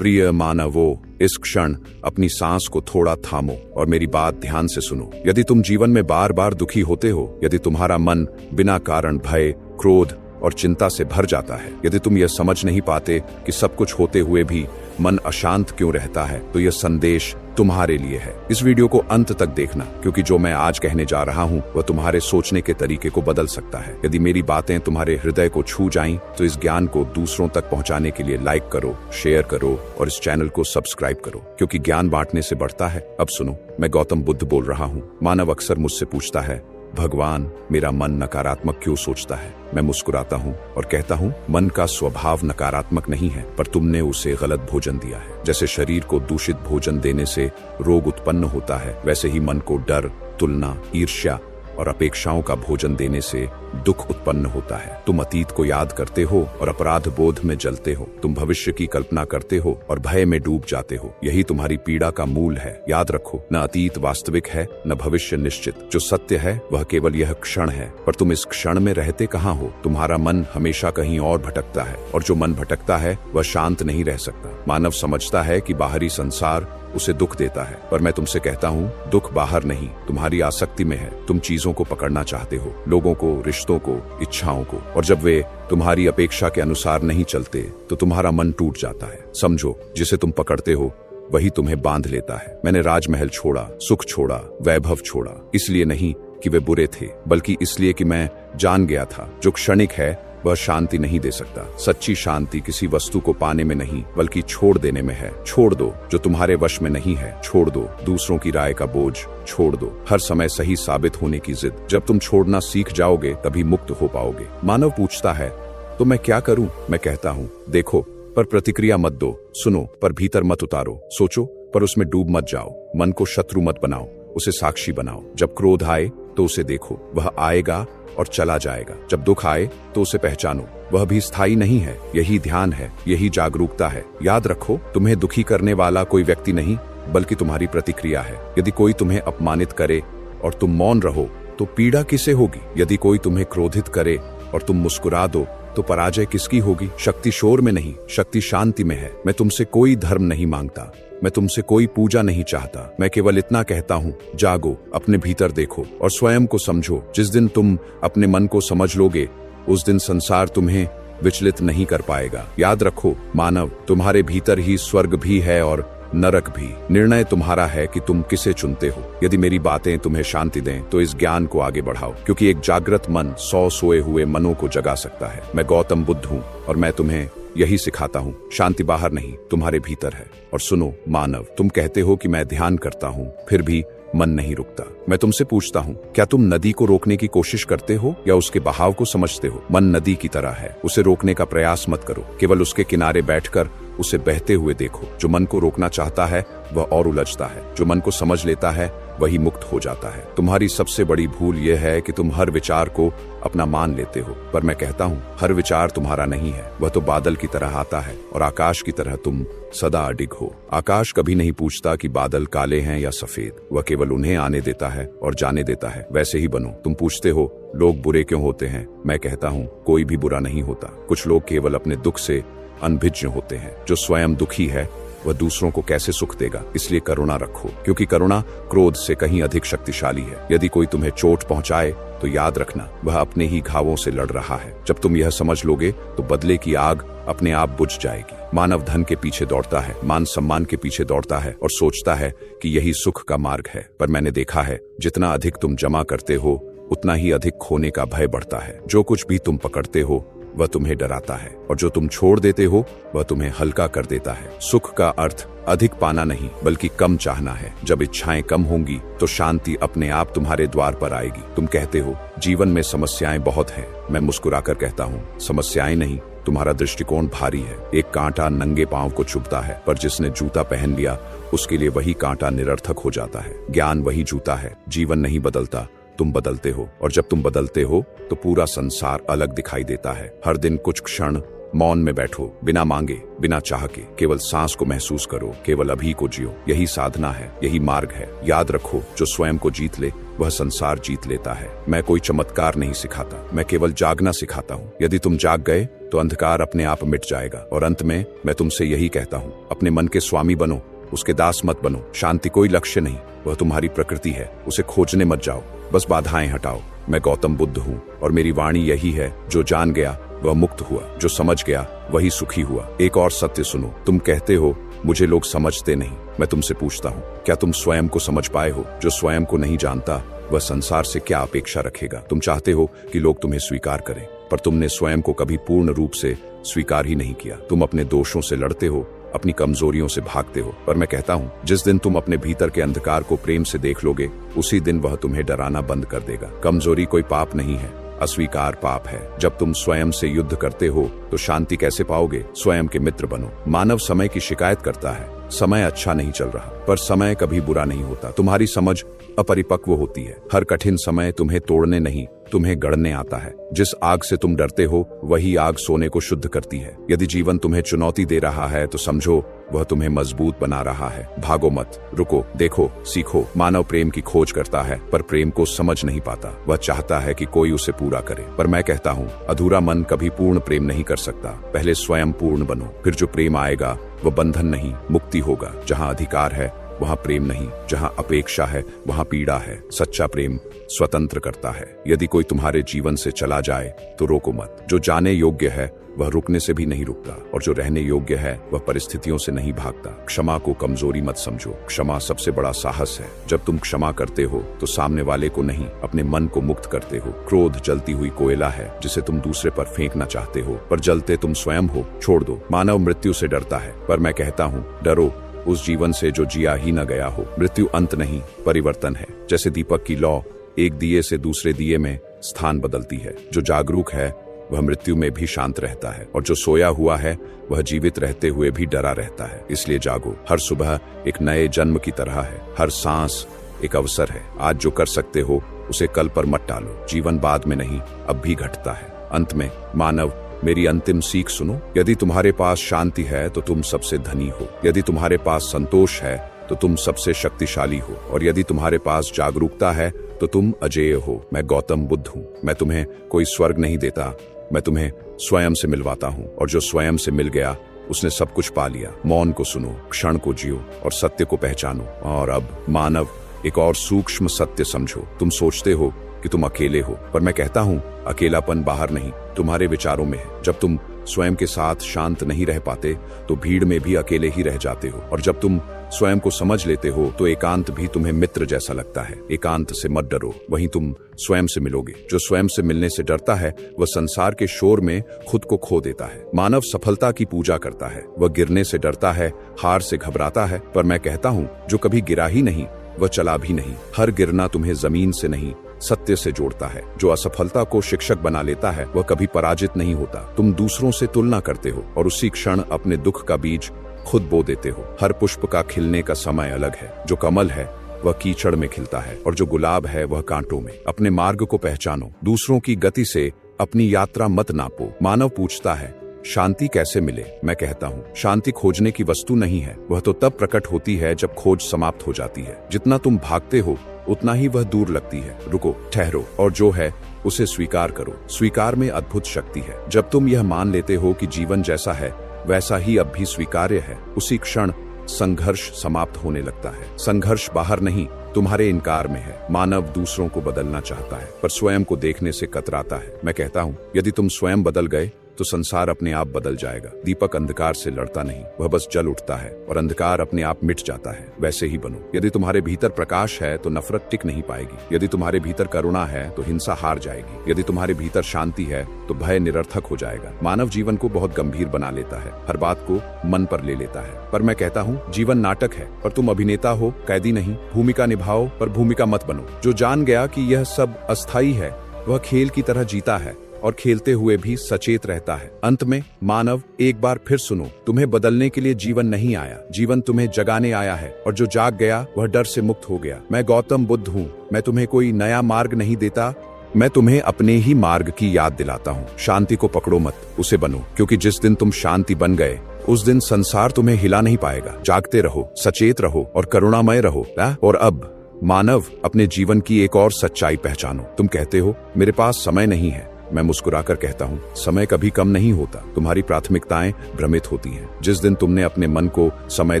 प्रिय मानवो, इस क्षण अपनी सांस को थोड़ा थामो और मेरी बात ध्यान से सुनो। यदि तुम जीवन में बार बार दुखी होते हो, यदि तुम्हारा मन बिना कारण भय, क्रोध और चिंता से भर जाता है, यदि तुम यह समझ नहीं पाते कि सब कुछ होते हुए भी मन अशांत क्यों रहता है, तो यह संदेश तुम्हारे लिए है। इस वीडियो को अंत तक देखना, क्योंकि जो मैं आज कहने जा रहा हूँ वह तुम्हारे सोचने के तरीके को बदल सकता है। यदि मेरी बातें तुम्हारे हृदय को छू जाएं, तो इस ज्ञान को दूसरों तक पहुँचाने के लिए लाइक करो, शेयर करो और इस चैनल को सब्सक्राइब करो, क्योंकि ज्ञान बांटने से बढ़ता है। अब सुनो, मैं गौतम बुद्ध बोल रहा हूँ। मानव अक्सर मुझसे पूछता है, भगवान, मेरा मन नकारात्मक क्यों सोचता है? मैं मुस्कुराता हूँ और कहता हूँ, मन का स्वभाव नकारात्मक नहीं है, पर तुमने उसे गलत भोजन दिया है। जैसे शरीर को दूषित भोजन देने से रोग उत्पन्न होता है, वैसे ही मन को डर, तुलना, ईर्ष्या और अपेक्षाओं का भोजन देने से दुख उत्पन्न होता है। तुम अतीत को याद करते हो और अपराध बोध में जलते हो। तुम भविष्य की कल्पना करते हो और भय में डूब जाते हो। यही तुम्हारी पीड़ा का मूल है। याद रखो, न अतीत वास्तविक है, न भविष्य निश्चित। जो सत्य है वह केवल यह क्षण है, पर तुम इस क्षण में रहते कहाँ हो? तुम्हारा मन हमेशा कहीं और भटकता है, और जो मन भटकता है वह शांत नहीं रह सकता। मानव समझता है कि बाहरी संसार उसे दुख देता है, पर मैं तुमसे कहता हूँ, दुख बाहर नहीं, तुम्हारी आसक्ति में है। तुम चीजों को पकड़ना चाहते हो, लोगों को, रिश्तों को, इच्छाओं को, और जब वे तुम्हारी अपेक्षा के अनुसार नहीं चलते तो तुम्हारा मन टूट जाता है। समझो, जिसे तुम पकड़ते हो वही तुम्हें बांध लेता है। मैंने राजमहल छोड़ा, सुख छोड़ा, वैभव छोड़ा, इसलिए नहीं कि वे बुरे थे, बल्कि इसलिए कि मैं जान गया था जो क्षणिक है वह शांति नहीं दे सकता। सच्ची शांति किसी वस्तु को पाने में नहीं, बल्कि छोड़ देने में है। छोड़ दो जो तुम्हारे वश में नहीं है, छोड़ दो दूसरों की राय का बोझ, छोड़ दो हर समय सही साबित होने की जिद। जब तुम छोड़ना सीख जाओगे तभी मुक्त हो पाओगे। मानव पूछता है, तो मैं क्या करूं? मैं कहता हूं, देखो, पर प्रतिक्रिया मत दो, सुनो पर भीतर मत उतारो, सोचो पर उसमें डूब मत जाओ। मन को शत्रु मत बनाओ, उसे साक्षी बनाओ। जब क्रोध आए तो उसे देखो, वह आएगा और चला जाएगा। जब दुख आए तो उसे पहचानो, वह भी स्थायी नहीं है। यही ध्यान है, यही जागरूकता है। याद रखो, तुम्हें दुखी करने वाला कोई व्यक्ति नहीं, बल्कि तुम्हारी प्रतिक्रिया है। यदि कोई तुम्हें अपमानित करे और तुम मौन रहो तो पीड़ा किसे होगी? यदि कोई तुम्हें क्रोधित करे और तुम मुस्कुरा दो तो पराजय किसकी होगी? शक्ति शोर में नहीं, शक्ति शांति में है। मैं तुमसे कोई धर्म नहीं मांगता, मैं तुमसे कोई पूजा नहीं चाहता। मैं केवल इतना कहता हूँ, जागो, अपने भीतर देखो और स्वयं को समझो। जिस दिन तुम अपने मन को समझ लोगे, उस दिन संसार तुम्हें विचलित नहीं कर पाएगा। याद रखो मानव, तुम्हारे भीतर ही स्वर्ग भी है और नरक भी। निर्णय तुम्हारा है कि तुम किसे चुनते हो। यदि मेरी बातें तुम्हें शांति दें तो इस ज्ञान को आगे बढ़ाओ, क्योंकि एक जागृत मन 100 सोए हुए मनों को जगा सकता है। मैं गौतम बुद्ध हूँ और मैं तुम्हें यही सिखाता हूँ। शांति बाहर नहीं, तुम्हारे भीतर है। और सुनो मानव, तुम कहते हो कि मैं ध्यान करता हूँ, फिर भी मन नहीं रुकता। मैं तुमसे पूछता हूँ, क्या तुम नदी को रोकने की कोशिश करते हो या उसके बहाव को समझते हो? मन नदी की तरह है, उसे रोकने का प्रयास मत करो, केवल उसके किनारे बैठकर उसे बहते हुए देखो। जो मन को रोकना चाहता है वह और उलझता है, जो मन को समझ लेता है वही मुक्त हो जाता है। तुम्हारी सबसे बड़ी भूल यह है कि तुम हर विचार को अपना मान लेते हो, पर मैं कहता हूँ, हर विचार तुम्हारा नहीं है। वह तो बादल की तरह आता है और आकाश की तरह तुम सदा अडिग हो। आकाश कभी नहीं पूछता कि बादल काले हैं या सफेद, वह केवल उन्हें आने देता है और जाने देता है। वैसे ही बनो। तुम पूछते हो, लोग बुरे क्यों होते हैं? मैं कहता हूँ, कोई भी बुरा नहीं होता। कुछ लोग केवल अपने दुख से अनभिज्ञ होते हैं। जो स्वयं दुखी है वह दूसरों को कैसे सुख देगा? इसलिए करुणा रखो, क्योंकि करुणा क्रोध से कहीं अधिक शक्तिशाली है। यदि कोई तुम्हें चोट पहुंचाए तो याद रखना, वह अपने ही घावों से लड़ रहा है। जब तुम यह समझ लोगे तो बदले की आग अपने आप बुझ जाएगी। मानव धन के पीछे दौड़ता है, मान सम्मान के पीछे दौड़ता है और सोचता है कि यही सुख का मार्ग है। पर मैंने देखा है, जितना अधिक तुम जमा करते हो उतना ही अधिक खोने का भय बढ़ता है। जो कुछ भी तुम पकड़ते हो वह तुम्हें डराता है, और जो तुम छोड़ देते हो वह तुम्हें हल्का कर देता है। सुख का अर्थ अधिक पाना नहीं, बल्कि कम चाहना है। जब इच्छाएं कम होंगी तो शांति अपने आप तुम्हारे द्वार पर आएगी। तुम कहते हो, जीवन में समस्याएं बहुत हैं। मैं मुस्कुराकर कहता हूँ, समस्याएं नहीं, तुम्हारा दृष्टिकोण भारी है। एक कांटा नंगे पांव को चुभता है, पर जिसने जूता पहन लिया उसके लिए वही कांटा निरर्थक हो जाता है। ज्ञान वही जूता है। जीवन नहीं बदलता, तुम बदलते हो, और जब तुम बदलते हो तो पूरा संसार अलग दिखाई देता है। हर दिन कुछ क्षण मौन में बैठो, बिना मांगे, बिना चाह के, केवल सांस को महसूस करो, केवल अभी को जियो। यही साधना है, यही मार्ग है। याद रखो, जो स्वयं को जीत ले वह संसार जीत लेता है। मैं कोई चमत्कार नहीं सिखाता, मैं केवल जागना सिखाता हूँ। यदि तुम जाग गए तो अंधकार अपने आप मिट जाएगा। और अंत में मैं तुमसे यही कहता हूँ, अपने मन के स्वामी बनो, उसके दास मत बनो। शांति कोई लक्ष्य नहीं, वह तुम्हारी प्रकृति है। उसे खोजने मत जाओ, बस बाधाएं हटाओ। मैं गौतम बुद्ध हूँ और मेरी वाणी यही है, जो जान गया वह मुक्त हुआ, जो समझ गया वही सुखी हुआ। एक और सत्य सुनो, तुम कहते हो मुझे लोग समझते नहीं। मैं तुमसे पूछता हूँ, क्या तुम स्वयं को समझ पाए हो? जो स्वयं को नहीं जानता वह संसार से क्या अपेक्षा रखेगा? तुम चाहते हो कि लोग तुम्हें स्वीकार करें, पर तुमने स्वयं को कभी पूर्ण रूप से स्वीकार ही नहीं किया। तुम अपने दोषों से लड़ते हो, अपनी कमजोरियों से भागते हो। पर मैं कहता हूँ, जिस दिन तुम अपने भीतर के अंधकार को प्रेम से देख लोगे, उसी दिन वह तुम्हें डराना बंद कर देगा। कमजोरी कोई पाप नहीं है, अस्वीकार पाप है। जब तुम स्वयं से युद्ध करते हो तो शांति कैसे पाओगे? स्वयं के मित्र बनो। मानव समय की शिकायत करता है, समय अच्छा नहीं चल रहा, पर समय कभी बुरा नहीं होता। तुम्हारी समझ अपरिपक्व होती है। हर कठिन समय तुम्हें तोड़ने नहीं, तुम्हें गढ़ने आता है। जिस आग से तुम डरते हो वही आग सोने को शुद्ध करती है। यदि जीवन तुम्हें चुनौती दे रहा है तो समझो वह तुम्हें मजबूत बना रहा है। भागो मत, रुको, देखो, सीखो। मानव प्रेम की खोज करता है पर प्रेम को समझ नहीं पाता। वह चाहता है कि कोई उसे पूरा करे, पर मैं कहता हूँ, अधूरा मन कभी पूर्ण प्रेम नहीं कर सकता। पहले स्वयं पूर्ण बनो, फिर जो प्रेम आएगा वह बंधन नहीं, मुक्ति होगा। जहाँ अधिकार है वहाँ प्रेम नहीं, जहाँ अपेक्षा है वहाँ पीड़ा है। सच्चा प्रेम स्वतंत्र करता है। यदि कोई तुम्हारे जीवन से चला जाए तो रोको मत। जो जाने योग्य है वह रुकने से भी नहीं रुकता, और जो रहने योग्य है वह परिस्थितियों से नहीं भागता। क्षमा को कमजोरी मत समझो, क्षमा सबसे बड़ा साहस है। जब तुम क्षमा करते हो तो सामने वाले को नहीं, अपने मन को मुक्त करते हो। क्रोध जलती हुई कोयला है जिसे तुम दूसरे पर फेंकना चाहते हो, पर जलते तुम स्वयं हो। छोड़ दो। मानव मृत्यु से डरता है, पर मैं कहता हूँ, डरो उस जीवन से जो जिया ही न गया हो। मृत्यु अंत नहीं, परिवर्तन है। जैसे दीपक की लौ एक दिए से दूसरे दिए में स्थान बदलती है। जो जागरूक है वह मृत्यु में भी शांत रहता है, और जो सोया हुआ है वह जीवित रहते हुए भी डरा रहता है। इसलिए जागो। हर सुबह एक नए जन्म की तरह है, हर सांस एक अवसर है। आज जो कर सकते हो उसे कल पर मत टालो। जीवन बाद में नहीं, अब भी घटता है। अंत में मानव, मेरी अंतिम सीख सुनो। यदि तुम्हारे पास शांति है तो तुम सबसे धनी हो, यदि तुम्हारे पास संतोष है तो तुम सबसे शक्तिशाली हो, और यदि तुम्हारे पास जागरूकता है तो तुम अजेय हो। मैं गौतम बुद्ध हूँ। मैं तुम्हें कोई स्वर्ग नहीं देता, मैं तुम्हें स्वयं से मिलवाता हूँ, और जो स्वयं से मिल गया उसने सब कुछ पा लिया। मौन को सुनो, क्षण को जियो और सत्य को पहचानो। और अब मानव, एक और सूक्ष्म सत्य समझो। तुम सोचते हो कि तुम अकेले हो, पर मैं कहता हूँ, अकेलापन बाहर नहीं, तुम्हारे विचारों में है। जब तुम स्वयं के साथ शांत नहीं रह पाते तो भीड़ में भी अकेले ही रह जाते हो, और जब तुम स्वयं को समझ लेते हो तो एकांत भी तुम्हें मित्र जैसा लगता है। एकांत से मत डरो, वहीं तुम स्वयं से मिलोगे। जो स्वयं से मिलने से डरता है वह संसार के शोर में खुद को खो देता है। मानव सफलता की पूजा करता है, वह गिरने से डरता है, हार से घबराता है, पर मैं कहता हूँ, जो कभी गिरा ही नहीं वह चला भी नहीं। हर गिरना तुम्हें जमीन से नहीं, सत्य से जोड़ता है। जो असफलता को शिक्षक बना लेता है वह कभी पराजित नहीं होता। तुम दूसरों से तुलना करते हो और उसी क्षण अपने दुख का बीज खुद बो देते हो। हर पुष्प का खिलने का समय अलग है। जो कमल है वह कीचड़ में खिलता है, और जो गुलाब है वह कांटों में। अपने मार्ग को पहचानो, दूसरों की गति से अपनी यात्रा मत नापो। मानव पूछता है, शांति कैसे मिले? मैं कहता हूँ, शांति खोजने की वस्तु नहीं है, वह तो तब प्रकट होती है जब खोज समाप्त हो जाती है। जितना तुम भागते हो उतना ही वह दूर लगती है। रुको, ठहरो, और जो है उसे स्वीकार करो। स्वीकार में अद्भुत शक्ति है। जब तुम यह मान लेते हो कि जीवन जैसा है वैसा ही अब भी स्वीकार्य है, उसी क्षण संघर्ष समाप्त होने लगता है। संघर्ष बाहर नहीं, तुम्हारे इनकार में है। मानव दूसरों को बदलना चाहता है पर स्वयं को देखने से कतराता है। मैं कहता हूँ, यदि तुम स्वयं बदल गए तो संसार अपने आप बदल जाएगा। दीपक अंधकार से लड़ता नहीं, वह बस जल उठता है, और अंधकार अपने आप मिट जाता है। वैसे ही बनो। यदि तुम्हारे भीतर प्रकाश है तो नफरत टिक नहीं पाएगी। यदि तुम्हारे भीतर करुणा है तो हिंसा हार जाएगी। यदि तुम्हारे भीतर शांति है तो भय निरर्थक हो जाएगा। मानव जीवन को बहुत गंभीर बना लेता है, हर बात को मन पर ले लेता है, पर मैं कहता हूँ, जीवन नाटक है, पर तुम अभिनेता हो, कैदी नहीं। भूमिका निभाओ पर भूमिका मत बनो। जो जान गया कि यह सब अस्थायी है वह खेल की तरह जीता है, और खेलते हुए भी सचेत रहता है। अंत में मानव, एक बार फिर सुनो, तुम्हें बदलने के लिए जीवन नहीं आया, जीवन तुम्हें जगाने आया है, और जो जाग गया वह डर से मुक्त हो गया। मैं गौतम बुद्ध हूँ। मैं तुम्हें कोई नया मार्ग नहीं देता, मैं तुम्हें अपने ही मार्ग की याद दिलाता हूँ। शांति को पकड़ो मत, उसे बनो, क्योंकि जिस दिन तुम शांति बन गए उस दिन संसार तुम्हें हिला नहीं पाएगा। जागते रहो, सचेत रहो और करुणामय रहो। और अब मानव, अपने जीवन की एक और सच्चाई पहचानो। तुम कहते हो मेरे पास समय नहीं है। मैं मुस्कुराकर कहता हूँ, समय कभी कम नहीं होता, तुम्हारी प्राथमिकताएं भ्रमित होती हैं। जिस दिन तुमने अपने मन को समय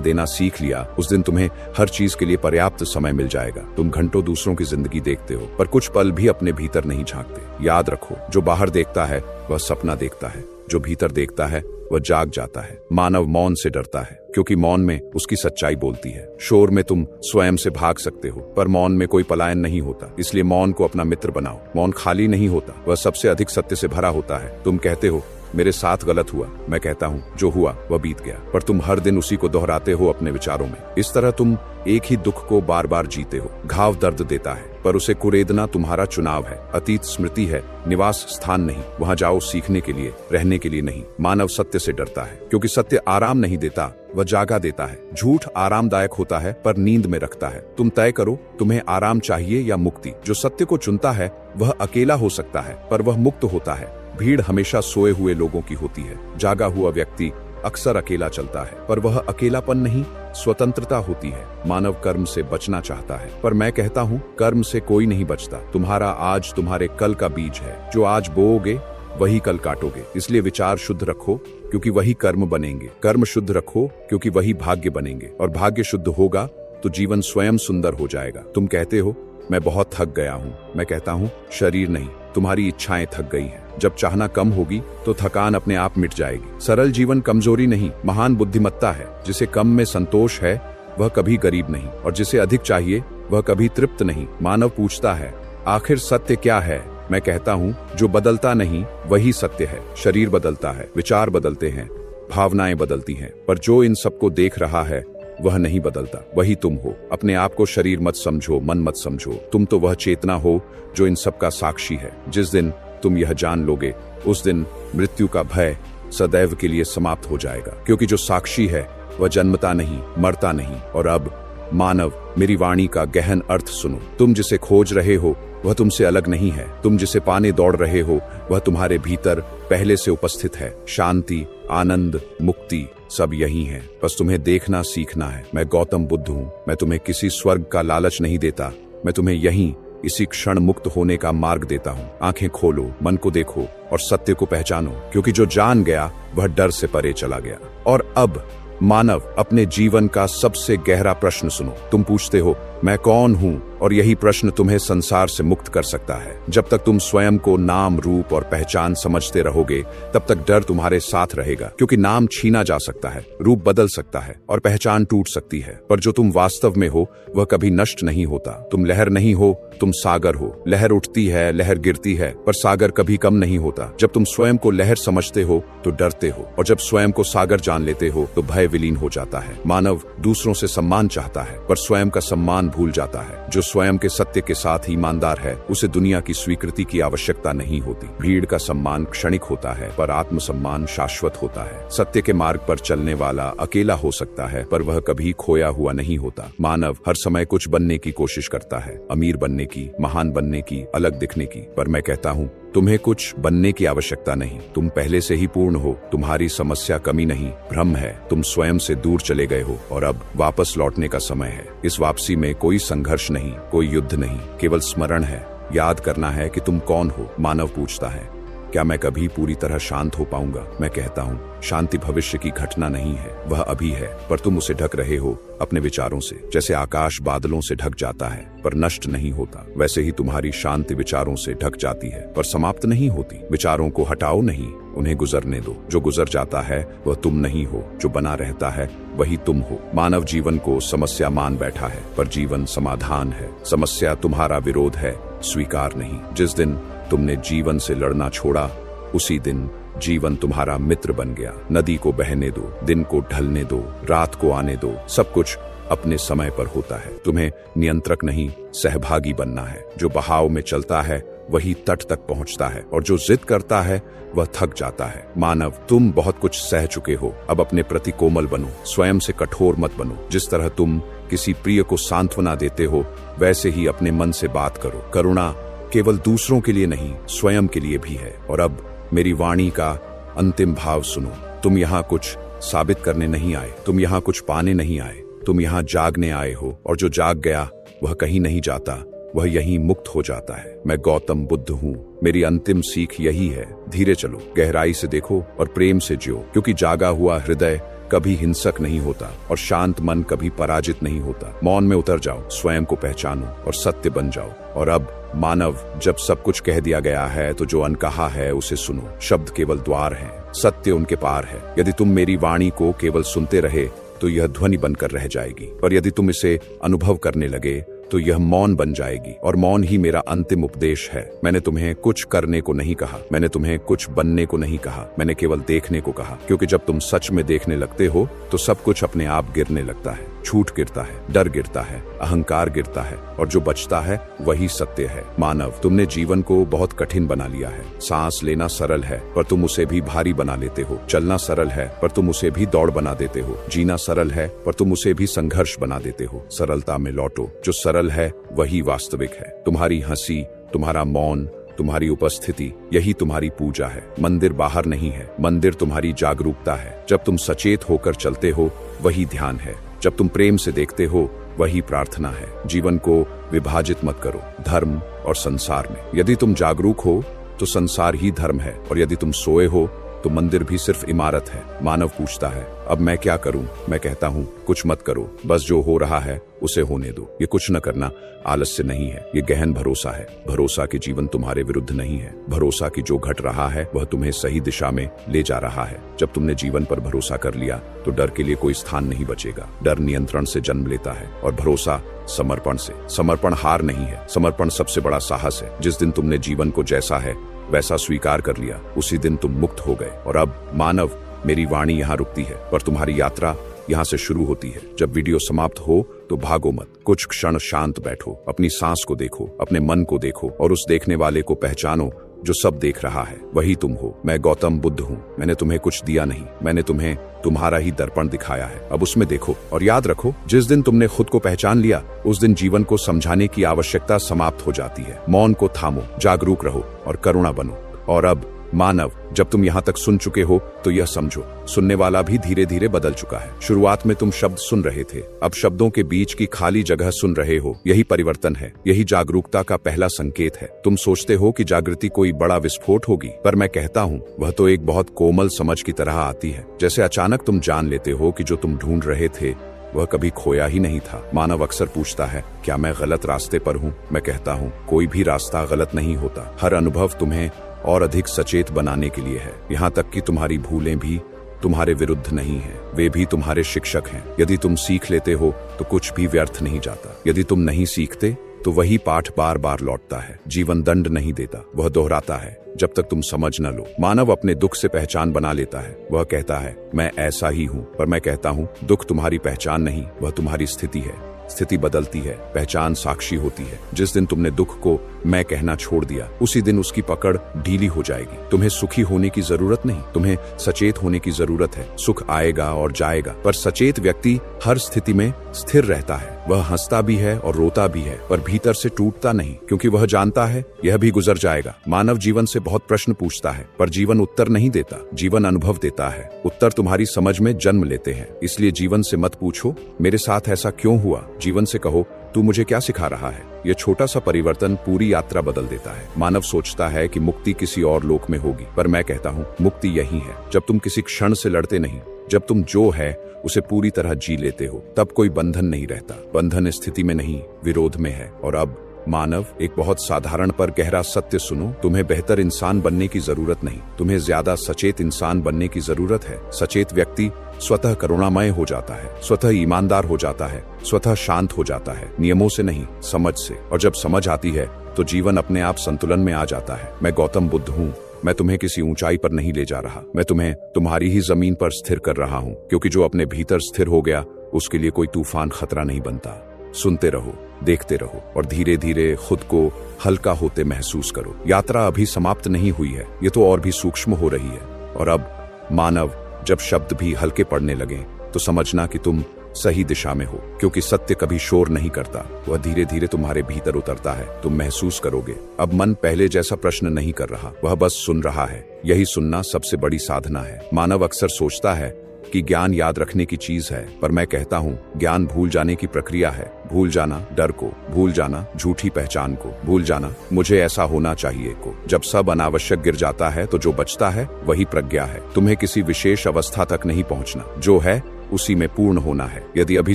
देना सीख लिया, उस दिन तुम्हें हर चीज के लिए पर्याप्त समय मिल जाएगा। तुम घंटों दूसरों की जिंदगी देखते हो, पर कुछ पल भी अपने भीतर नहीं झांकते। याद रखो, जो बाहर देखता है वह सपना देखता है, जो भीतर देखता है वह जाग जाता है। मानव मौन से डरता है, क्योंकि मौन में उसकी सच्चाई बोलती है। शोर में तुम स्वयं से भाग सकते हो, पर मौन में कोई पलायन नहीं होता। इसलिए मौन को अपना मित्र बनाओ। मौन खाली नहीं होता, वह सबसे अधिक सत्य से भरा होता है। तुम कहते हो मेरे साथ गलत हुआ। मैं कहता हूँ जो हुआ वह बीत गया, पर तुम हर दिन उसी को दोहराते हो अपने विचारों में। इस तरह तुम एक ही दुख को बार बार जीते हो। घाव दर्द देता है, पर उसे कुरेदना तुम्हारा चुनाव है। अतीत स्मृति है, निवास स्थान नहीं। वहां जाओ सीखने के लिए, रहने के लिए नहीं। मानव सत्य से डरता है, क्योंकि सत्य आराम नहीं देता, वह जागा देता है। झूठ आरामदायक होता है, पर नींद में रखता है। तुम तय करो, तुम्हें आराम चाहिए या मुक्ति। जो सत्य को चुनता है वह अकेला हो सकता है, पर वह मुक्त होता है। भीड़ हमेशा सोए हुए लोगों की होती है। जागा हुआ व्यक्ति अक्सर अकेला चलता है, पर वह अकेलापन नहीं, स्वतंत्रता होती है। मानव कर्म से बचना चाहता है, पर मैं कहता हूँ कर्म से कोई नहीं बचता। तुम्हारा आज तुम्हारे कल का बीज है। जो आज बोओगे वही कल काटोगे। इसलिए विचार शुद्ध रखो, क्योंकि वही कर्म बनेंगे। कर्म शुद्ध रखो, क्योंकि वही भाग्य बनेंगे। और भाग्य शुद्ध होगा तो जीवन स्वयं सुंदर हो जाएगा। तुम कहते हो मैं बहुत थक गया हूँ। मैं कहता हूँ शरीर नहीं, तुम्हारी इच्छाएं थक गई हैं। जब चाहना कम होगी तो थकान अपने आप मिट जाएगी। सरल जीवन कमजोरी नहीं, महान बुद्धिमत्ता है। जिसे कम में संतोष है वह कभी गरीब नहीं, और जिसे अधिक चाहिए वह कभी तृप्त नहीं। मानव पूछता है आखिर सत्य क्या है? मैं कहता हूँ जो बदलता नहीं वही सत्य है। शरीर बदलता है, विचार बदलते हैं, भावनाएं बदलती हैं, पर जो इन सबको देख रहा है वह नहीं बदलता। वही तुम हो। अपने आप को शरीर मत समझो, मन मत समझो। तुम तो वह चेतना हो जो इन सब का साक्षी है। जिस दिन तुम यह जान लोगे, उस दिन मृत्यु का भय सदैव के लिए समाप्त हो जाएगा, क्योंकि जो साक्षी है वह जन्मता नहीं, मरता नहीं। और अब मानव, मेरी वाणी का गहन अर्थ सुनो। तुम जिसे खोज रहे हो वह तुमसे अलग नहीं है। तुम जिसे पाने दौड़ रहे हो वह तुम्हारे भीतर पहले से उपस्थित है। शांति, आनंद, मुक्ति सब यही है, बस तुम्हें देखना सीखना है। मैं गौतम बुद्ध हूँ। मैं तुम्हें किसी स्वर्ग का लालच नहीं देता। मैं तुम्हें यहीं इसी क्षण मुक्त होने का मार्ग देता हूँ। आंखें खोलो, मन को देखो और सत्य को पहचानो, क्योंकि जो जान गया वह डर से परे चला गया। और अब मानव, अपने जीवन का सबसे गहरा प्रश्न सुनो। तुम पूछते हो मैं कौन हूँ, और यही प्रश्न तुम्हें संसार से मुक्त कर सकता है। जब तक तुम स्वयं को नाम, रूप और पहचान समझते रहोगे, तब तक डर तुम्हारे साथ रहेगा, क्योंकि नाम छीना जा सकता है, रूप बदल सकता है और पहचान टूट सकती है, पर जो तुम वास्तव में हो वह कभी नष्ट नहीं होता। तुम लहर नहीं हो, तुम सागर हो। लहर उठती है, लहर गिरती है, पर सागर कभी कम नहीं होता। जब तुम स्वयं को लहर समझते हो तो डरते हो, और जब स्वयं को सागर जान लेते हो तो भय विलीन हो जाता है। मानव दूसरों से सम्मान चाहता है, पर स्वयं का सम्मान भूल जाता है। जो स्वयं के सत्य के साथ ईमानदार है, उसे दुनिया की स्वीकृति की आवश्यकता नहीं होती। भीड़ का सम्मान क्षणिक होता है, पर आत्मसम्मान शाश्वत होता है। सत्य के मार्ग पर चलने वाला अकेला हो सकता है, पर वह कभी खोया हुआ नहीं होता। मानव हर समय कुछ बनने की कोशिश करता है, अमीर बनने की, महान बनने की, अलग दिखने की, पर मैं कहता हूँ तुम्हें कुछ बनने की आवश्यकता नहीं। तुम पहले से ही पूर्ण हो। तुम्हारी समस्या कमी नहीं, भ्रम है। तुम स्वयं से दूर चले गए हो और अब वापस लौटने का समय है। इस वापसी में कोई संघर्ष नहीं, कोई युद्ध नहीं, केवल स्मरण है। याद करना है कि तुम कौन हो। मानव पूछता है क्या मैं कभी पूरी तरह शांत हो पाऊंगा? मैं कहता हूँ शांति भविष्य की घटना नहीं है, वह अभी है, पर तुम उसे ढक रहे हो अपने विचारों से। जैसे आकाश बादलों से ढक जाता है पर नष्ट नहीं होता, वैसे ही तुम्हारी शांति विचारों से ढक जाती है पर समाप्त नहीं होती। विचारों को हटाओ नहीं, उन्हें गुजरने दो। जो गुजर जाता है वह तुम नहीं हो, जो बना रहता है वही तुम हो। मानव जीवन को समस्या मान बैठा है, पर जीवन समाधान है। समस्या तुम्हारा विरोध है, स्वीकार नहीं। जिस दिन तुमने जीवन से लड़ना छोड़ा, उसी दिन जीवन तुम्हारा मित्र बन गया। नदी को बहने दो, दिन को ढलने दो, रात को आने दो। सब कुछ अपने समय पर होता है। तुम्हें नियंत्रक नहीं, सहभागी बनना है। जो बहाव में चलता है वही तट तक पहुंचता है, और जो जिद करता है वह थक जाता है। मानव, तुम बहुत कुछ सह चुके हो, अब अपने प्रति कोमल बनो, स्वयं से कठोर मत बनो। जिस तरह तुम किसी प्रिय को सांत्वना देते हो, वैसे ही अपने मन से बात करो। करुणा केवल दूसरों के लिए नहीं, स्वयं के लिए भी है। और अब मेरी वाणी का अंतिम भाव सुनो। तुम यहाँ कुछ साबित करने नहीं आए, तुम यहाँ कुछ पाने नहीं आए, तुम यहाँ जागने आए हो। और जो जाग गया वह कहीं नहीं जाता, वह यहीं मुक्त हो जाता है। मैं गौतम बुद्ध हूँ, मेरी अंतिम सीख यही है, धीरे चलो, गहराई से देखो और प्रेम से जियो, क्योंकि जागा हुआ हृदय कभी हिंसक नहीं होता और शांत मन कभी पराजित नहीं होता। मौन में उतर जाओ, स्वयं को पहचानो और सत्य बन जाओ। और अब मानव, जब सब कुछ कह दिया गया है तो जो अनकहा है उसे सुनो। शब्द केवल द्वार हैं, सत्य उनके पार है। यदि तुम मेरी वाणी को केवल सुनते रहे तो यह ध्वनि बनकर रह जाएगी, पर यदि तुम इसे अनुभव करने लगे तो यह मौन बन जाएगी, और मौन ही मेरा अंतिम उपदेश है। मैंने तुम्हें कुछ करने को नहीं कहा, मैंने तुम्हें कुछ बनने को नहीं कहा, मैंने केवल देखने को कहा, क्योंकि जब तुम सच में देखने लगते हो तो सब कुछ अपने आप गिरने लगता है। झूठ गिरता है, डर गिरता है, अहंकार गिरता है, और जो बचता है वही सत्य है। मानव, तुमने जीवन को बहुत कठिन बना लिया है। सांस लेना सरल है पर तुम उसे भी भारी बना लेते हो। चलना सरल है पर तुम उसे भी दौड़ बना देते हो। जीना सरल है पर तुम उसे भी संघर्ष बना देते हो। सरलता में लौटो, जो सरल है वही वास्तविक है। तुम्हारी हंसी, तुम्हारा मौन, तुम्हारी उपस्थिति, यही तुम्हारी पूजा है। मंदिर बाहर नहीं है, मंदिर तुम्हारी जागरूकता है। जब तुम सचेत होकर चलते हो वही ध्यान है। जब तुम प्रेम से देखते हो वही प्रार्थना है। जीवन को विभाजित मत करो धर्म और संसार में। यदि तुम जागरूक हो तो संसार ही धर्म है, और यदि तुम सोए हो तो मंदिर भी सिर्फ इमारत है। मानव पूछता है, अब मैं क्या करूं? मैं कहता हूं, कुछ मत करो, बस जो हो रहा है उसे होने दो। ये कुछ न करना आलस्य नहीं है, ये गहन भरोसा है। भरोसा कि जीवन तुम्हारे विरुद्ध नहीं है। भरोसा कि जो घट रहा है वह तुम्हें सही दिशा में ले जा रहा है। जब तुमने जीवन पर भरोसा कर लिया तो डर के लिए कोई स्थान नहीं बचेगा। डर नियंत्रण से जन्म लेता है और भरोसा समर्पण से। समर्पण हार नहीं है, समर्पण सबसे बड़ा साहस है। जिस दिन तुमने जीवन को जैसा है वैसा स्वीकार कर लिया, उसी दिन तुम मुक्त हो गए। और अब मानव, मेरी वाणी यहाँ रुकती है, पर तुम्हारी यात्रा यहाँ से शुरू होती है। जब वीडियो समाप्त हो तो भागो मत, कुछ क्षण शांत बैठो, अपनी सांस को देखो, अपने मन को देखो, और उस देखने वाले को पहचानो जो सब देख रहा है वही तुम हो। मैं गौतम बुद्ध हूँ, मैंने तुम्हें कुछ दिया नहीं, मैंने तुम्हें तुम्हारा ही दर्पण दिखाया है। अब उसमें देखो और याद रखो, जिस दिन तुमने खुद को पहचान लिया उस दिन जीवन को समझाने की आवश्यकता समाप्त हो जाती है। मौन को थामो, जागरूक रहो और करुणा बनो। और अब मानव, जब तुम यहाँ तक सुन चुके हो तो यह समझो, सुनने वाला भी धीरे धीरे बदल चुका है। शुरुआत में तुम शब्द सुन रहे थे, अब शब्दों के बीच की खाली जगह सुन रहे हो। यही परिवर्तन है, यही जागरूकता का पहला संकेत है। तुम सोचते हो कि जागृति कोई बड़ा विस्फोट होगी, पर मैं कहता हूँ वह तो एक बहुत कोमल समझ की तरह आती है। जैसे अचानक तुम जान लेते हो कि जो तुम ढूंढ रहे थे वह कभी खोया ही नहीं था। मानव अक्सर पूछता है, क्या मैं गलत रास्ते पर हूँ? मैं कहता हूँ, कोई भी रास्ता गलत नहीं होता। हर अनुभव तुम्हें और अधिक सचेत बनाने के लिए है। यहाँ तक कि तुम्हारी भूलें भी तुम्हारे विरुद्ध नहीं है, वे भी तुम्हारे शिक्षक हैं। यदि तुम सीख लेते हो तो कुछ भी व्यर्थ नहीं जाता। यदि तुम नहीं सीखते तो वही पाठ बार बार लौटता है। जीवन दंड नहीं देता, वह दोहराता है जब तक तुम समझ न लो। मानव अपने दुख से पहचान बना लेता है। वह कहता है, मैं ऐसा ही हूँ, पर मैं कहता हूँ, दुख तुम्हारी पहचान नहीं, वह तुम्हारी स्थिति है। स्थिति बदलती है, पहचान साक्षी होती है। जिस दिन तुमने दुख को मैं कहना छोड़ दिया उसी दिन उसकी पकड़ ढीली हो जाएगी। तुम्हें सुखी होने की जरूरत नहीं, तुम्हें सचेत होने की जरूरत है। सुख आएगा और जाएगा, पर सचेत व्यक्ति हर स्थिति में स्थिर रहता है। वह हंसता भी है और रोता भी है, पर भीतर से टूटता नहीं, क्योंकि वह जानता है यह भी गुजर जाएगा। मानव जीवन से बहुत प्रश्न पूछता है, पर जीवन उत्तर नहीं देता, जीवन अनुभव देता है। उत्तर तुम्हारी समझ में जन्म लेते हैं। इसलिए जीवन से मत पूछो, मेरे साथ ऐसा क्यों हुआ? जीवन से कहो, तू मुझे क्या सिखा रहा है? यह छोटा सा परिवर्तन पूरी यात्रा बदल देता है। मानव सोचता है कि मुक्ति किसी और लोक में होगी, पर मैं कहता हूँ मुक्ति यही है। जब तुम किसी क्षण से लड़ते नहीं, जब तुम जो है उसे पूरी तरह जी लेते हो, तब कोई बंधन नहीं रहता। बंधन स्थिति में नहीं, विरोध में है। और अब मानव, एक बहुत साधारण पर गहरा सत्य सुनो, तुम्हें बेहतर इंसान बनने की जरूरत नहीं, तुम्हें ज्यादा सचेत इंसान बनने की जरूरत है। सचेत व्यक्ति स्वतः करुणामय हो जाता है, स्वतः ईमानदार हो जाता है, स्वतः शांत हो जाता है, नियमों से नहीं, समझ से। और जब समझ आती है तो जीवन अपने आप संतुलन में आ जाता है। मैं गौतम बुद्ध हूँ, मैं तुम्हें किसी ऊंचाई पर नहीं ले जा रहा, मैं तुम्हें तुम्हारी ही जमीन पर स्थिर कर रहा हूँ, क्योंकि जो अपने भीतर स्थिर हो गया उसके लिए कोई तूफान खतरा नहीं बनता। सुनते रहो, देखते रहो और धीरे धीरे खुद को हल्का होते महसूस करो। यात्रा अभी समाप्त नहीं हुई है, ये तो और भी सूक्ष्म हो रही है। और अब मानव, जब शब्द भी हल्के पड़ने लगे तो समझना कि तुम सही दिशा में हो, क्योंकि सत्य कभी शोर नहीं करता, वह धीरे धीरे तुम्हारे भीतर उतरता है। तुम महसूस करोगे, अब मन पहले जैसा प्रश्न नहीं कर रहा, वह बस सुन रहा है। यही सुनना सबसे बड़ी साधना है। मानव अक्सर सोचता है कि ज्ञान याद रखने की चीज है, पर मैं कहता हूँ ज्ञान भूल जाने की प्रक्रिया है। भूल जाना डर को, भूल जाना झूठी पहचान को, भूल जाना मुझे ऐसा होना चाहिए को। जब सब अनावश्यक गिर जाता है तो जो बचता है वही प्रज्ञा है। तुम्हें किसी विशेष अवस्था तक नहीं पहुंचना, जो है उसी में पूर्ण होना है। यदि अभी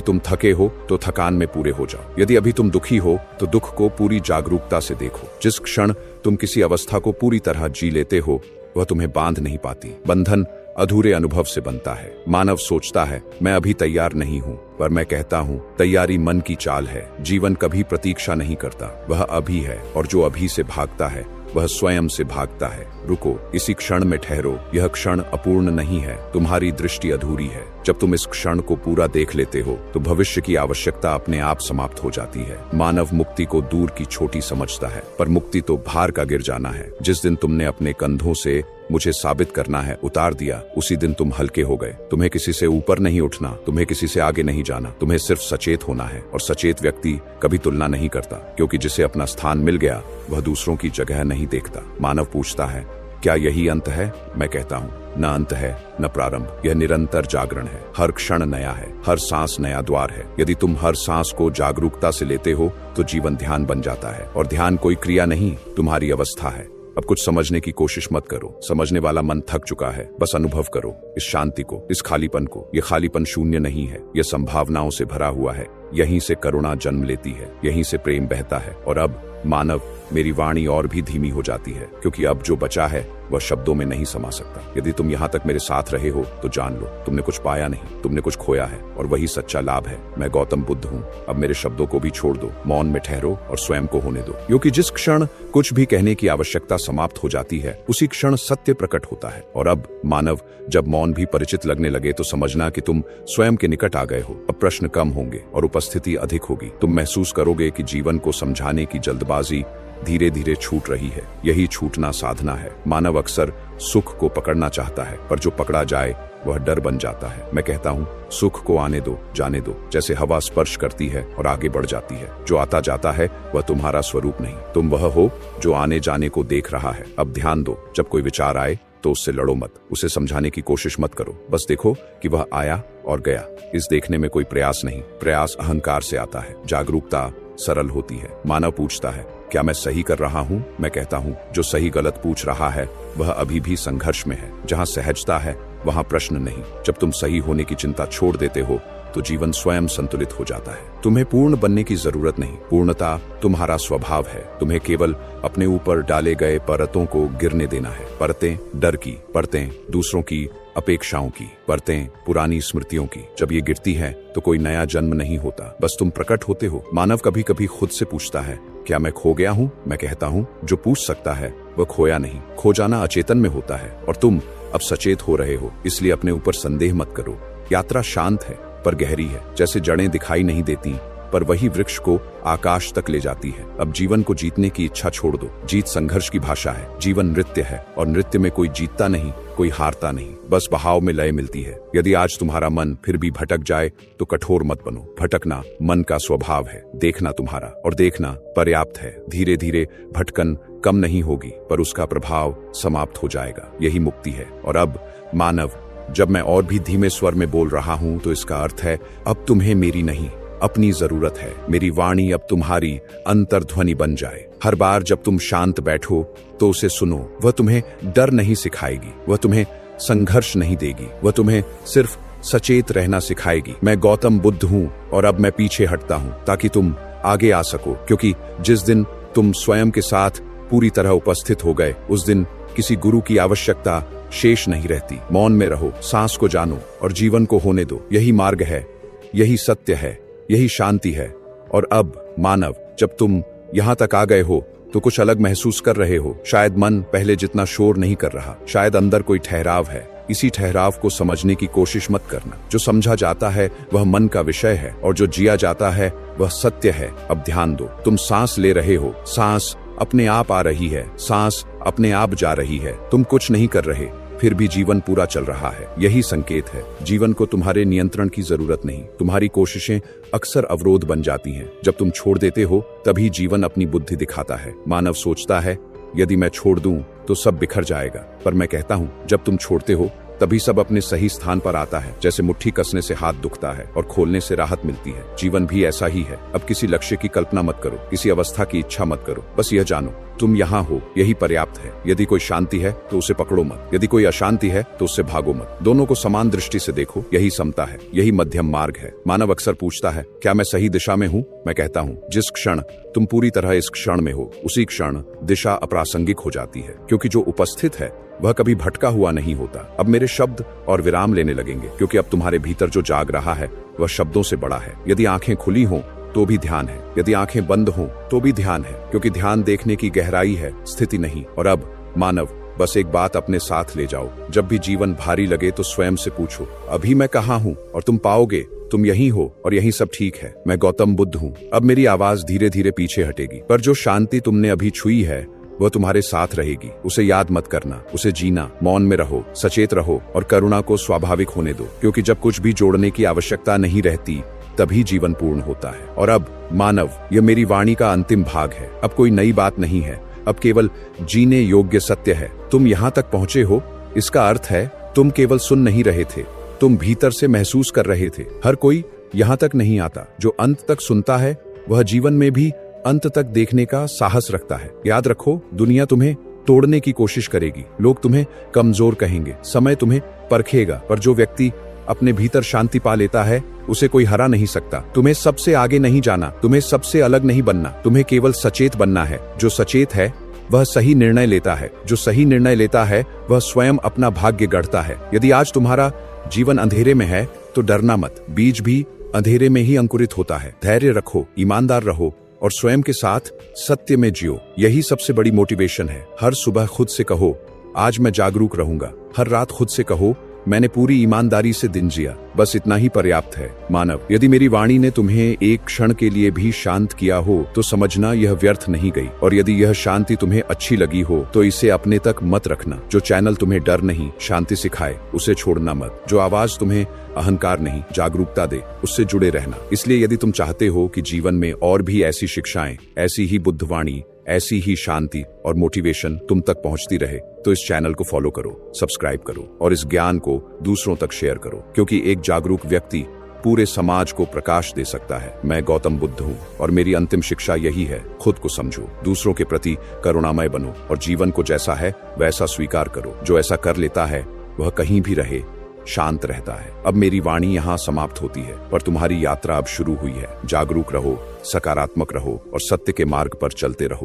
तुम थके हो तो थकान में पूरे हो जाओ। यदि अभी तुम दुखी हो तो दुख को पूरी जागरूकता से देखो। जिस क्षण तुम किसी अवस्था को पूरी तरह जी लेते हो वह तुम्हें बांध नहीं पाती। बंधन अधूरे अनुभव से बनता है। मानव सोचता है मैं अभी तैयार नहीं हूँ, पर मैं कहता हूँ तैयारी मन की चाल है। जीवन कभी प्रतीक्षा नहीं करता, वह अभी है, और जो अभी से भागता है वह स्वयं से भागता है। रुको, इसी क्षण में ठहरो। यह क्षण अपूर्ण नहीं है, तुम्हारी दृष्टि अधूरी है। जब तुम इस क्षण को पूरा देख लेते हो तो भविष्य की आवश्यकता अपने आप समाप्त हो जाती है। मानव मुक्ति को दूर की छोटी समझता है, पर मुक्ति तो भार का गिर जाना है। जिस दिन तुमने अपने कंधों से मुझे साबित करना है उतार दिया, उसी दिन तुम हल्के हो गए। तुम्हें किसी से ऊपर नहीं उठना, तुम्हें किसी से आगे नहीं जाना, तुम्हें सिर्फ सचेत होना है। और सचेत व्यक्ति कभी तुलना नहीं करता, क्योंकि जिसे अपना स्थान मिल गया वह दूसरों की जगह नहीं देखता। मानव पूछता है क्या यही अंत है? मैं कहता हूँ न अंत है न प्रारंभ, यह निरंतर जागरण है। हर क्षण नया है, हर सांस नया द्वार है। यदि तुम हर सांस को जागरूकता से लेते हो तो जीवन ध्यान बन जाता है। और ध्यान कोई क्रिया नहीं, तुम्हारी अवस्था है। अब कुछ समझने की कोशिश मत करो, समझने वाला मन थक चुका है। बस अनुभव करो इस शांति को, इस खालीपन को। यह खालीपन शून्य नहीं है, यह संभावनाओं से भरा हुआ है। यहीं से करुणा जन्म लेती है, यहीं से प्रेम बहता है। और अब मानव, मेरी वाणी और भी धीमी हो जाती है, क्योंकि अब जो बचा है वह शब्दों में नहीं समा सकता। यदि तुम यहाँ तक मेरे साथ रहे हो तो जान लो तुमने कुछ पाया नहीं, तुमने कुछ खोया है, और वही सच्चा लाभ है। मैं गौतम बुद्ध हूँ। अब मेरे शब्दों को भी छोड़ दो, मौन में ठहरो और स्वयं को होने दो, क्योंकि जिस क्षण कुछ भी कहने की आवश्यकता समाप्त हो जाती है उसी क्षण सत्य प्रकट होता है। और अब मानव, जब मौन भी परिचित लगने लगे तो समझना कि तुम स्वयं के निकट आ गए हो। अब प्रश्न कम होंगे और उपस्थिति अधिक होगी। तुम महसूस करोगे कि जीवन को समझाने की जल्दबाजी धीरे धीरे छूट रही है। यही छूटना साधना है। मानव अक्सर सुख को पकड़ना चाहता है, पर जो पकड़ा जाए वह डर बन जाता है। मैं कहता हूँ सुख को आने दो, जाने दो। जैसे हवा स्पर्श करती है और आगे बढ़ जाती है। जो आता जाता है वह तुम्हारा स्वरूप नहीं, तुम वह हो जो आने जाने को देख रहा है। अब ध्यान दो, जब कोई विचार आए तो उससे लड़ो मत, उसे समझाने की कोशिश मत करो। बस देखो कि वह आया और गया। इस देखने में कोई प्रयास नहीं, प्रयास अहंकार से आता है। जागरूकता सरल होती है। मानव पूछता है क्या मैं सही कर रहा हूँ? मैं कहता हूँ जो सही गलत पूछ रहा है वह अभी भी संघर्ष में है। जहाँ सहजता है वहाँ प्रश्न नहीं। जब तुम सही होने की चिंता छोड़ देते हो तो जीवन स्वयं संतुलित हो जाता है। तुम्हें पूर्ण बनने की जरूरत नहीं, पूर्णता तुम्हारा स्वभाव है। तुम्हें केवल अपने ऊपर डाले गए परतों को गिरने देना है। परतें डर की, परतें दूसरों की अपेक्षाओं की, परतें पुरानी स्मृतियों की। जब ये गिरती है तो कोई नया जन्म नहीं होता, बस तुम प्रकट होते हो। मानव कभी कभी खुद से पूछता है क्या मैं खो गया हूँ? मैं कहता हूँ जो पूछ सकता है वह खोया नहीं। खो जाना अचेतन में होता है, और तुम अब सचेत हो रहे हो, इसलिए अपने ऊपर संदेह मत करो। यात्रा शांत है पर गहरी है। जैसे जड़ें दिखाई नहीं देती, पर वही वृक्ष को आकाश तक ले जाती है। अब जीवन को जीतने की इच्छा छोड़ दो। जीत संघर्ष की भाषा है। जीवन नृत्य है, और नृत्य में कोई जीतता नहीं, कोई हारता नहीं, बस बहाव में लय मिलती है। यदि आज तुम्हारा मन फिर भी भटक जाए तो कठोर मत बनो। भटकना मन का स्वभाव है, देखना तुम्हारा, और देखना पर्याप्त है। धीरे धीरे भटकन कम नहीं होगी, पर उसका प्रभाव समाप्त हो जाएगा। यही मुक्ति है। और अब मानव, जब मैं और भी धीमे स्वर में बोल रहा हूँ तो इसका अर्थ है अब तुम्हें मेरी नहीं, अपनी जरूरत है। मेरी वाणी अब तुम्हारी अंतर्ध्वनि बन जाए। हर बार जब तुम शांत बैठो तो उसे सुनो। वह तुम्हें डर नहीं सिखाएगी, वह तुम्हें संघर्ष नहीं देगी, वह तुम्हें सिर्फ सचेत रहना सिखाएगी। मैं गौतम बुद्ध हूँ और अब मैं पीछे हटता हूँ ताकि तुम आगे आ सको, क्योंकि जिस दिन तुम स्वयं के साथ पूरी तरह उपस्थित हो गए उस दिन किसी गुरु की आवश्यकता शेष नहीं रहती। मौन में रहो, सांस को जानो और जीवन को होने दो। यही मार्ग है, यही सत्य है, यही शांति है। और अब मानव, जब तुम यहाँ तक आ गए हो तो कुछ अलग महसूस कर रहे हो। शायद मन पहले जितना शोर नहीं कर रहा, शायद अंदर कोई ठहराव है। इसी ठहराव को समझने की कोशिश मत करना। जो समझा जाता है वह मन का विषय है, और जो जिया जाता है वह सत्य है। अब ध्यान दो, तुम सांस ले रहे हो, सांस अपने आप आ रही है, सांस अपने आप जा रही है। तुम कुछ नहीं कर रहे, फिर भी जीवन पूरा चल रहा है। यही संकेत है। जीवन को तुम्हारे नियंत्रण की जरूरत नहीं, तुम्हारी कोशिशें अक्सर अवरोध बन जाती हैं। जब तुम छोड़ देते हो तभी जीवन अपनी बुद्धि दिखाता है। मानव सोचता है यदि मैं छोड़ दूं तो सब बिखर जाएगा, पर मैं कहता हूं जब तुम छोड़ते हो तभी सब अपने सही स्थान पर आता है। जैसे मुट्ठी कसने से हाथ दुखता है और खोलने से राहत मिलती है, जीवन भी ऐसा ही है। अब किसी लक्ष्य की कल्पना मत करो, किसी अवस्था की इच्छा मत करो, बस यह जानो तुम यहाँ हो, यही पर्याप्त है। यदि कोई शांति है तो उसे पकड़ो मत, यदि कोई अशांति है तो उससे भागो मत। दोनों को समान दृष्टि से देखो, यही समता है, यही मध्यम मार्ग है। मानव अक्सर पूछता है, क्या मैं सही दिशा में हूँ? मैं कहता हूँ, जिस क्षण तुम पूरी तरह इस क्षण में हो, उसी क्षण दिशा अप्रासंगिक हो जाती है, क्योंकि जो उपस्थित है वह कभी भटका हुआ नहीं होता। अब मेरे शब्द और विराम लेने लगेंगे, क्योंकि अब तुम्हारे भीतर जो जाग रहा है वह शब्दों से बड़ा है। यदि आंखें खुली हों तो भी ध्यान है, यदि आंखें बंद हों तो भी ध्यान है, क्योंकि ध्यान देखने की गहराई है, स्थिति नहीं। और अब मानव, बस एक बात अपने साथ ले जाओ, जब भी जीवन भारी लगे तो स्वयं से पूछो, अभी मैं कहाँ हूँ? और तुम पाओगे तुम यहीं हो और यहीं सब ठीक है। मैं गौतम बुद्ध हूँ। अब मेरी आवाज धीरे धीरे पीछे हटेगी, पर जो शांति तुमने अभी छुई है वह तुम्हारे साथ रहेगी। उसे याद मत करना, उसे जीना, मौन में रहो, सचेत रहो और करुणा को स्वाभाविक होने दो, क्योंकि जब कुछ भी जोड़ने की आवश्यकता नहीं रहती तभी जीवन पूर्ण होता है। और अब मानव, यह मेरी वाणी का अंतिम भाग है। अब कोई नई बात नहीं है, अब केवल जीने योग्य सत्य है। तुम यहाँ तक पहुंचे हो, इसका अर्थ है तुम केवल सुन नहीं रहे थे, तुम भीतर से महसूस कर रहे थे। हर कोई यहाँ तक नहीं आता। जो अंत तक सुनता है वह जीवन में भी अंत तक देखने का साहस रखता है। याद रखो, दुनिया तुम्हें तोड़ने की कोशिश करेगी, लोग तुम्हें कमजोर कहेंगे, समय तुम्हें परखेगा, पर जो व्यक्ति अपने भीतर शांति पा लेता है उसे कोई हरा नहीं सकता। तुम्हें सबसे आगे नहीं जाना, तुम्हें सबसे अलग नहीं बनना, तुम्हें केवल सचेत बनना है। जो सचेत है वह सही निर्णय लेता है, जो सही निर्णय लेता है वह स्वयं अपना भाग्य गढ़ता है। यदि आज तुम्हारा जीवन अंधेरे में है तो डरना मत, बीज भी अंधेरे में ही अंकुरित होता है। धैर्य रखो, ईमानदार रहो और स्वयं के साथ सत्य में जियो, यही सबसे बड़ी मोटिवेशन है। हर सुबह खुद से कहो, आज मैं जागरूक रहूंगा। हर रात खुद से कहो, मैंने पूरी ईमानदारी से दिन जिया। बस इतना ही पर्याप्त है। मानव, यदि मेरी वाणी ने तुम्हें एक क्षण के लिए भी शांत किया हो तो समझना यह व्यर्थ नहीं गई। और यदि यह शांति तुम्हें अच्छी लगी हो तो इसे अपने तक मत रखना। जो चैनल तुम्हें डर नहीं, शांति सिखाए, उसे छोड़ना मत। जो आवाज तुम्हें अहंकार नहीं, जागरूकता दे, उससे जुड़े रहना। इसलिए यदि तुम चाहते हो कि जीवन में और भी ऐसी शिक्षाएं, ऐसी ही बुद्धवाणी, ऐसी ही शांति और मोटिवेशन तुम तक पहुंचती रहे, तो इस चैनल को फॉलो करो, सब्सक्राइब करो और इस ज्ञान को दूसरों तक शेयर करो, क्योंकि एक जागरूक व्यक्ति पूरे समाज को प्रकाश दे सकता है। मैं गौतम बुद्ध हूँ और मेरी अंतिम शिक्षा यही है, खुद को समझो, दूसरों के प्रति करुणामय बनो और जीवन को जैसा है वैसा स्वीकार करो। जो ऐसा कर लेता है वह कहीं भी रहे शांत रहता है। अब मेरी वाणी यहाँ समाप्त होती है, पर तुम्हारी यात्रा अब शुरू हुई है। जागरूक रहो, सकारात्मक रहो और सत्य के मार्ग पर चलते रहो।